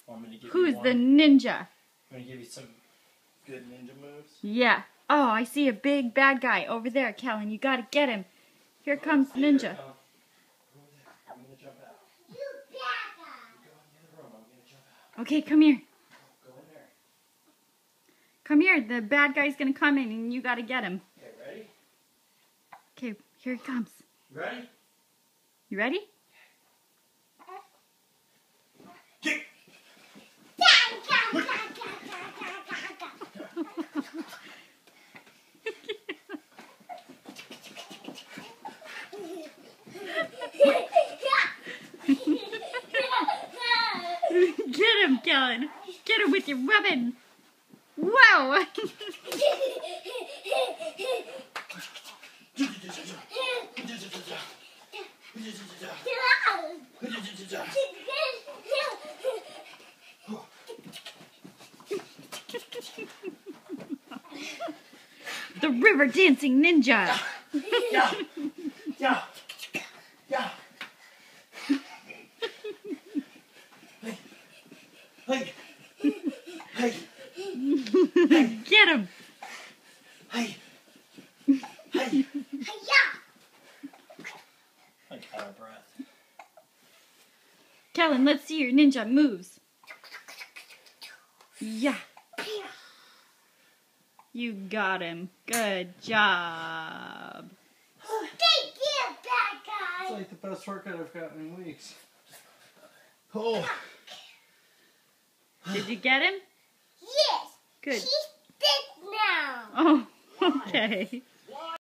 Want me to give Who's you the one? ninja? I'm going to give you some good ninja moves. Yeah. Oh, I see a big bad guy over there, Kellen. You gotta get him. Here comes Stay there, Ninja. Kellen. Go over there. I'm going to jump out. You bad guy. Go in the other room. I'm going to jump out. Okay, come here. Go in there. Come here. The bad guy's gonna come in and you gotta get him. Okay, ready? Okay, here he comes. You ready? You ready? Kick! Get him, Kellen. Get him with your weapon. Wow. The river dancing ninja. Yeah! Yeah! Yeah! Hey! Hey! Get him. Hey! Hey! I'm out of breath. Kellen, let's see your ninja moves. Yeah. You got him. Good job. Thank you, bad It's guy. like the best workout I've gotten in weeks. Oh! Did you get him? Yes. Good. She's dead now. Oh, okay.